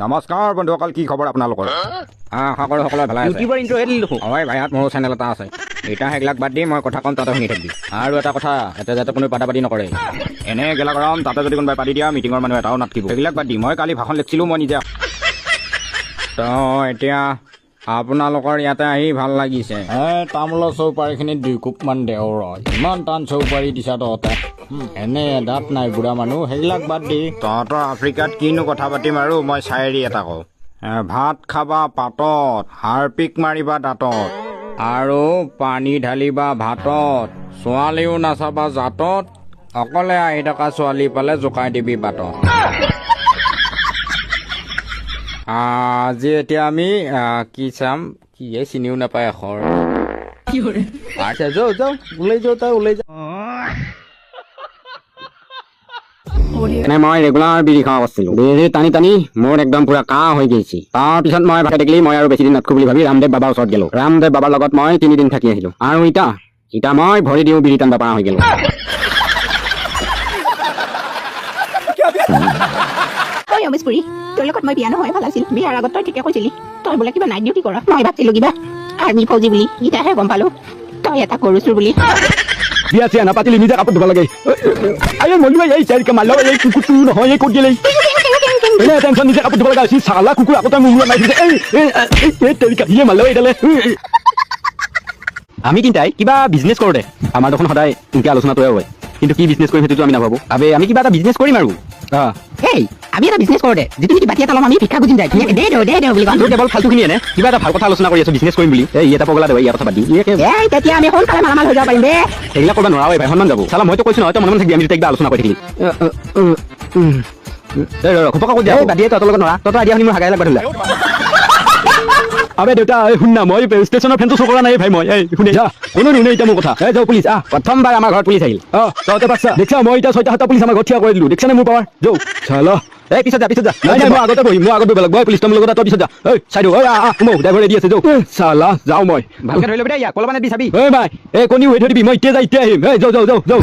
নমস্কাৰ বন্ধুসকল, কি খবৰ আপোনালোকৰ? আশা কৰোঁ সকলোৱে ভালে আছে। ইউটিউবৰ ইন্ট্ৰ হে দিলোঁ। হয় ভাই, মোৰো চেনেল এটা আছে। এতিয়া সেইবিলাক বাদ দি মই কথা ক'ম, তাতে শুনি থাকিবি। আৰু এটা কথা, ইয়াতে যাতে কোনো পাতি নকৰে। এনে গেলা গৰম, তাতে যদি কোনোবাই পাতি দিয়া মিটিঙৰ মানুহ এটাও নাথাকিব। সেইবিলাক বাদ দি মই কালি ভাষণ লিখিছিলোঁ, মই নিজে। তো এতিয়া আপোনালোকৰ ইয়াতে আহি ভাল লাগিছে। তামোলৰ চৌপাৰীখিনিত 2 কোপমান দেও ৰয়। ইমান টান চৌপাৰী দিছা তহঁতে। এনে দাঁত নাই বুঢ়া মানুহ, সেইবিলাক বাদ দি তহঁতৰ আফ্ৰিকাত কিনো কথা পাতিম আৰু মই চায়েৰি এটা কওঁ। ভাত খাবা পাতত, হাৰপিক মাৰিবা দাঁতত, আৰু পানী ঢালিবা ভাতত, ছোৱালীও নাচাবা জাতত, অকলে আহি থকা ছোৱালী পালে জোকাই দিবি বাটত। আজি এতিয়া আমি কি চাম, কি চিনিও নাপায় এশৰ। আচ্ছা যাও যাও, ওলাই যাও, তই ওলাই যা। এনে মই ৰেগুলাৰ বিড়ি খাওঁ কৰিছিলো। বিড়ি টানি টানি মোৰ একদম পুৰা কাহ হৈ গৈছে। তাৰপিছত মই ভাগে দেখিলি মই আৰু বেছি দিন নাথাকো বুলি ভাবি ৰামদেৱ বাবাৰ ওচৰত গেলো। ৰামদেৱ বাবাৰ লগত মই 3 দিন থাকি আহিলো। আৰু ইটা মই ভৰি দিও বিড়ি টানিব পৰা হৈ গেলো। অমেশপুৰী, তোৰ লগত মই বিয়া নহয় ভাল আছিল। বিয়াৰ আগত তই ঠিকে কৈছিলি তই বোলে কিবা নাইট ডিউটি কৰা। মই ভাবছিলো কিবা আৰ্মি ফৌজি বুলি, ইটাহে গম পালো তই এটা গৰুচুৰ বুলি। বিয়া চিয়া নাপাতিলি, নিজে কাপোৰ ধুব লাগে। মৰিবা এই চাৰিকে মাৰিব, এই কুকুৰটো নহয়, এই ক'ত গেলে এনে টেনশ্যন, নিজে কাপোৰ ধুব লগা হৈছিল। চালা কুকুৰ আকৌ তই মোৰ মাৰি দিছে। এই তেৰিকা সিয়ে মাৰিব এইডালে। আমি তিনিটাই কিবা বিজনেছ কৰোঁ দে। আমাৰ দেখোন সদায় এনেকৈ আলোচনাটোৱে হয়, কিন্তু কি বিজনেছ কৰিম সেইটোতো আমি নাভাবোঁ। আমি কিবা এটা বিজনেছ কৰিম আৰু এই আমি এটা বিজনেছ কৰোঁ দে, যিটো নেকি বাতি এটা ল'ম, আমি ভিক্ষা খুজিম যায় ধুনীয়াকে দে বুলি কওঁ। তোৰ কেৱল ফাল্টুখিনি এনে কিবা এটা ভাল কথা আলোচনা কৰি আছো বিজনেছ কৰিম বুলি। এই এটা পগলা দেৱা, ইয়াৰ কথা বাদ দি তেতিয়া আমি সোনকালে মালামাল হৈ যাব পাৰিম দে। সেইবিলাক কৰিব নোৱাৰা ভাই, সন্মান যাব। চালা মইতো কৈছো নহয়, তই মনে মনে থাকিবি, আমি দুটা কিবা আলোচনা কৰি থাকিলি। ঘপকা কৈ দিয়া বাদ দিয়ে, তহঁতৰ লগত নোৱাৰা। তহঁতৰ আইডিয়া শুনি মোৰ হাগাই লাগবা ধৰিলে। আবে দেউতা শুন না, মই ষ্টেচনৰ ফেনটো চকৰা নাই ভাই। মই শুনে যা, কোনো নুনে এতিয়া মোৰ কথা। যাওঁ পুলিচ প্ৰথমবাৰ আমাৰ ঘৰত পুলিচ আহিল। তহঁতে পাচ্ছা দেখছা, মই এতিয়া 6টা-7টা পুলিচ আমাৰ ঘৰত থিয়া কৰি দিলো। দেখছা নে মোৰ পাৱাৰ? যাওঁ চালা, এই পিছত যা। নাই মই আগতে বহিম, মই আগত বহিব লাগিব। পুলিচ তোৰ লগত তই পিছত যা। চাইড মোক ড্ৰাইভাৰ ৰেডি আছে। যাওঁ চালা, যাওঁ মই ভালকে ধৰি ল'বি দেই, কলবানে দি চাবি। ভাই কণী হৈ ধৰিবি, মই এতিয়া যাই এতিয়া আহিম। যাওঁ।